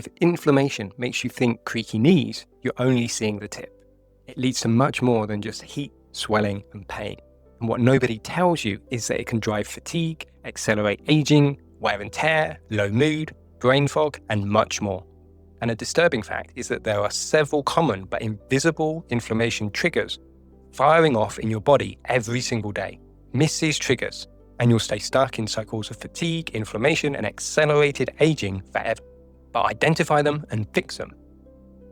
If inflammation makes you think creaky knees, you're only seeing the tip. It leads to much more than just heat, swelling, and pain. And what nobody tells you is that it can drive fatigue, accelerate aging, wear and tear, low mood, brain fog, and much more. And a disturbing fact is that there are several common but invisible inflammation triggers firing off in your body every single day. Miss these triggers, and you'll stay stuck in cycles of fatigue, inflammation, and accelerated aging forever. But identify them and fix them.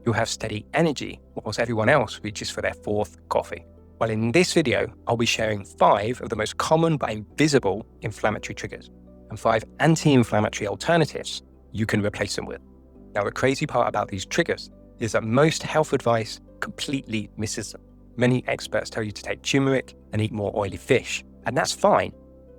You'll have steady energy whilst everyone else reaches for their fourth coffee. Well, in this video, I'll be sharing 5 of the most common but invisible inflammatory triggers and 5 anti-inflammatory alternatives you can replace them with. Now, the crazy part about these triggers is that most health advice completely misses them. Many experts tell you to take turmeric and eat more oily fish, and that's fine.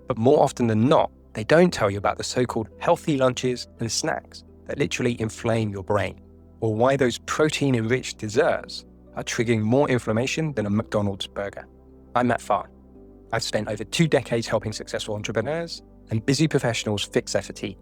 But more often than not, they don't tell you about the so-called healthy lunches and snacks that literally inflame your brain, or why those protein-enriched desserts are triggering more inflammation than a McDonald's burger. I'm Matt Farr. I've spent over 2 decades helping successful entrepreneurs and busy professionals fix their fatigue,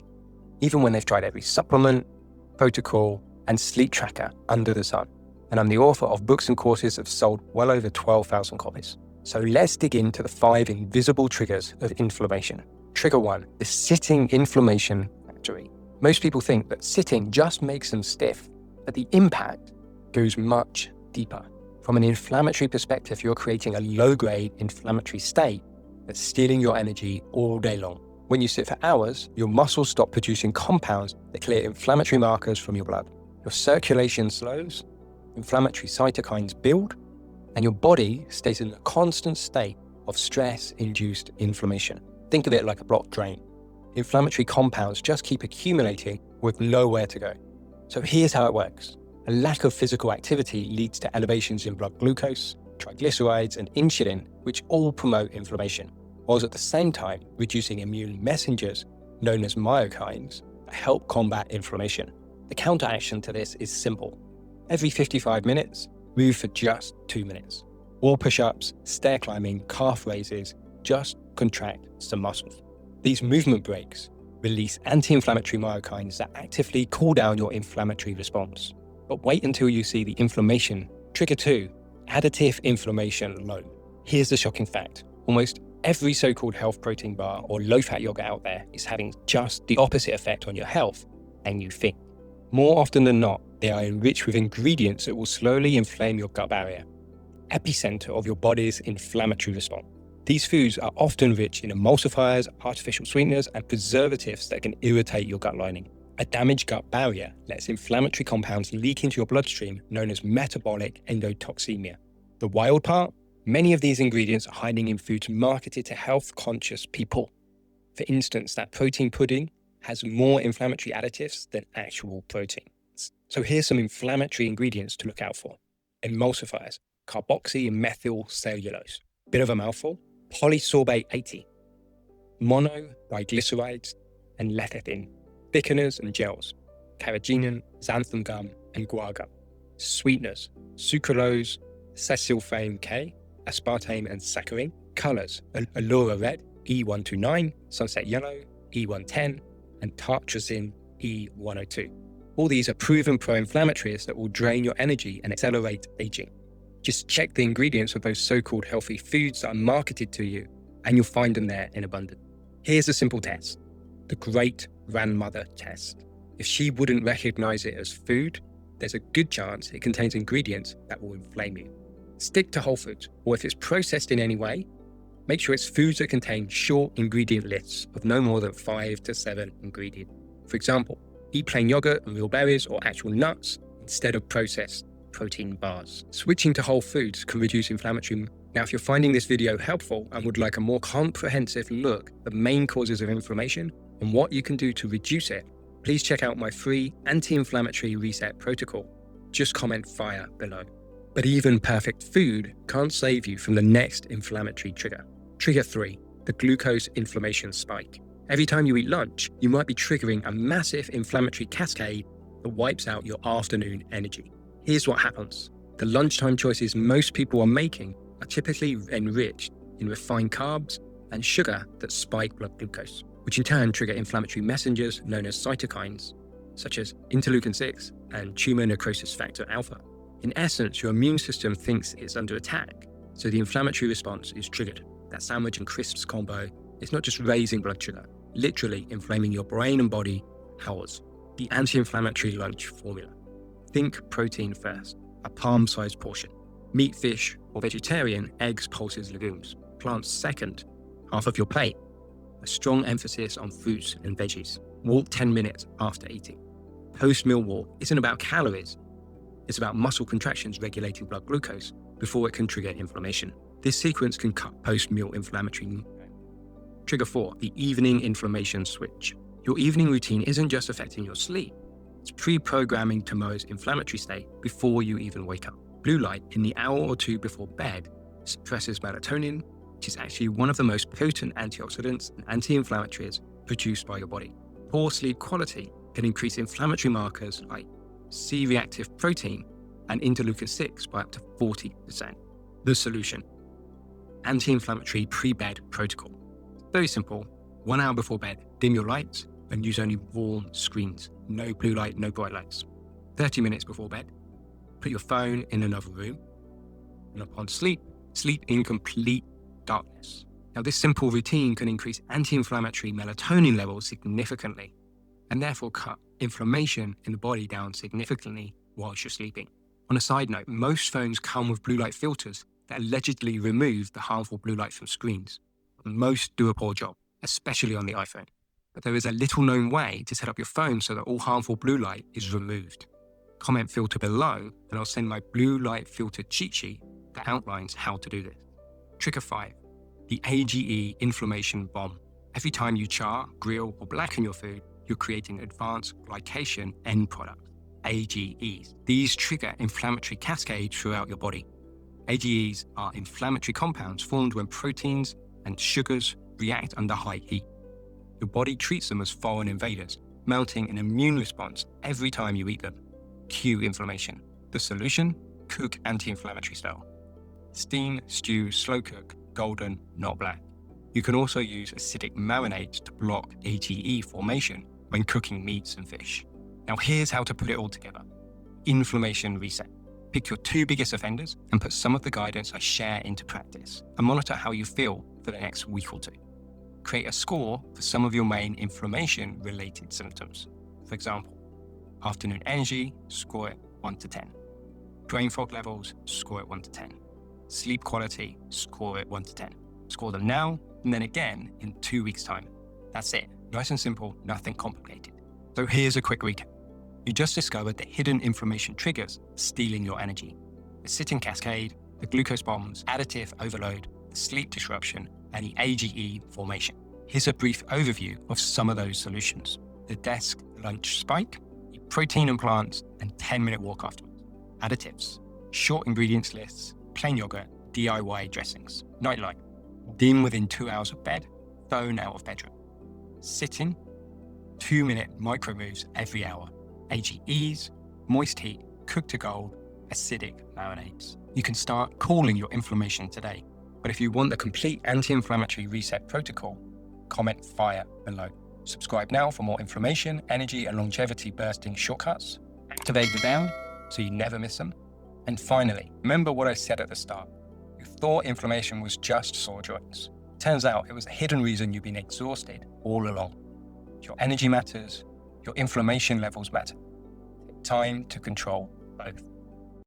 even when they've tried every supplement, protocol, and sleep tracker under the sun. And I'm the author of books and courses that have sold well over 12,000 copies. So let's dig into the 5 invisible triggers of inflammation. Trigger 1, the sitting inflammation factory. Most people think that sitting just makes them stiff, but the impact goes much deeper. From an inflammatory perspective, you're creating a low-grade inflammatory state that's stealing your energy all day long. When you sit for hours, your muscles stop producing compounds that clear inflammatory markers from your blood. Your circulation slows, inflammatory cytokines build, and your body stays in a constant state of stress-induced inflammation. Think of it like a blocked drain. Inflammatory compounds just keep accumulating with nowhere to go. So here's how it works. A lack of physical activity leads to elevations in blood glucose, triglycerides, and insulin, which all promote inflammation, whilst at the same time reducing immune messengers, known as myokines, that help combat inflammation. The counteraction to this is simple. Every 55 minutes, move for just 2 minutes. Wall push-ups, stair climbing, calf raises, just contract some muscles. These movement breaks release anti-inflammatory myokines that actively cool down your inflammatory response. But wait until you see the inflammation. Trigger 2, additive inflammation load. Here's the shocking fact. Almost every so-called health protein bar or low-fat yogurt out there is having just the opposite effect on your health than you think. More often than not, they are enriched with ingredients that will slowly inflame your gut barrier, epicenter of your body's inflammatory response. These foods are often rich in emulsifiers, artificial sweeteners, and preservatives that can irritate your gut lining. A damaged gut barrier lets inflammatory compounds leak into your bloodstream, known as metabolic endotoxemia. The wild part? Many of these ingredients are hiding in foods marketed to health-conscious people. For instance, that protein pudding has more inflammatory additives than actual proteins. So here's some inflammatory ingredients to look out for. Emulsifiers, carboxy and methyl cellulose. Bit of a mouthful. Polysorbate 80, monoglycerides, and lecithin, thickeners and gels, carrageenan, xanthan gum, and guar gum. Sweeteners, sucralose, sesylfame K, aspartame and saccharin. Colors, allura red, E129, sunset yellow, E110, and tartrazine, E102. All these are proven pro-inflammatories that will drain your energy and accelerate aging. Just check the ingredients of those so-called healthy foods that are marketed to you, and you'll find them there in abundance. Here's a simple test, the great grandmother test. If she wouldn't recognize it as food, there's a good chance it contains ingredients that will inflame you. Stick to whole foods, or if it's processed in any way, make sure it's foods that contain short ingredient lists of no more than 5 to 7 ingredients. For example, eat plain yogurt and real berries or actual nuts instead of processed protein bars. Switching to whole foods can reduce inflammatory. Now, if you're finding this video helpful and would like a more comprehensive look at the main causes of inflammation and what you can do to reduce it, please check out my free anti-inflammatory reset protocol. Just comment FIRE below. But even perfect food can't save you from the next inflammatory trigger. Trigger 3, the glucose inflammation spike. Every time you eat lunch, you might be triggering a massive inflammatory cascade that wipes out your afternoon energy. Here's what happens. The lunchtime choices most people are making are typically enriched in refined carbs and sugar that spike blood glucose, which in turn trigger inflammatory messengers known as cytokines. such as interleukin 6 and tumor necrosis factor alpha. In essence, your immune system thinks it's under attack, so the inflammatory response is triggered. That sandwich and crisps combo is not just raising blood sugar, literally inflaming your brain and body hours. The anti-inflammatory lunch formula. Think protein first, a palm-sized portion. Meat, fish, or vegetarian, eggs, pulses, legumes. Plants second, half of your plate. A strong emphasis on fruits and veggies. Walk 10 minutes after eating. Post-meal walk isn't about calories. It's about muscle contractions regulating blood glucose before it can trigger inflammation. This sequence can cut post-meal inflammatory. Trigger 4, the evening inflammation switch. Your evening routine isn't just affecting your sleep. It's pre-programming tomorrow's inflammatory state before you even wake up. Blue light in the hour or two before bed suppresses melatonin, which is actually one of the most potent antioxidants and anti-inflammatories produced by your body. Poor sleep quality can increase inflammatory markers like C-reactive protein and interleukin 6 by up to 40%. The solution: anti-inflammatory pre-bed protocol. Very simple. 1 hour before bed, dim your lights and use only warm screens. No blue light, no bright lights. 30 minutes before bed, put your phone in another room. And upon sleep, sleep in complete darkness. Now, this simple routine can increase anti-inflammatory melatonin levels significantly and therefore cut inflammation in the body down significantly whilst you're sleeping. On a side note, most phones come with blue light filters that allegedly remove the harmful blue light from screens. Most do a poor job, especially on the iPhone. But there is a little known way to set up your phone so that all harmful blue light is removed. Comment filter below and I'll send my blue light filter cheat sheet that outlines how to do this. Trigger 5, the AGE inflammation bomb. Every time you char, grill, or blacken your food, you're creating advanced glycation end product, AGEs. These trigger inflammatory cascades throughout your body. AGEs are inflammatory compounds formed when proteins and sugars react under high heat. Your body treats them as foreign invaders, mounting an immune response every time you eat them. Cue inflammation. The solution? Cook anti-inflammatory style. Steam, stew, slow cook, golden, not black. You can also use acidic marinades to block AGE formation when cooking meats and fish. Now here's how to put it all together. Inflammation reset. Pick your 2 biggest offenders and put some of the guidance I share into practice and monitor how you feel for the next week or 2. Create a score for some of your main inflammation-related symptoms. For example, afternoon energy, score it 1 to 10. Brain fog levels, score it 1 to 10. Sleep quality, score it 1 to 10. Score them now, and then again in 2 weeks' time. That's it. Nice and simple, nothing complicated. So here's a quick recap. You just discovered the hidden inflammation triggers stealing your energy. The sitting cascade, the glucose bombs, additive overload, the sleep disruption, and the AGE formation. Here's a brief overview of some of those solutions. The desk lunch spike, protein and plants, and 10-minute walk afterwards. Additives, short ingredients lists, plain yogurt, DIY dressings. Nightlight, dim within 2 hours of bed, phone out of bedroom. Sitting, 2-minute micro moves every hour. AGEs, moist heat, cook to gold, acidic marinades. You can start calling your inflammation today. But if you want the complete anti-inflammatory reset protocol, comment fire below. Subscribe now for more inflammation, energy, and longevity bursting shortcuts. Activate the bell so you never miss them. And finally, remember what I said at the start. You thought inflammation was just sore joints. Turns out it was a hidden reason you've been exhausted all along. Your energy matters, your inflammation levels matter. Time to control both.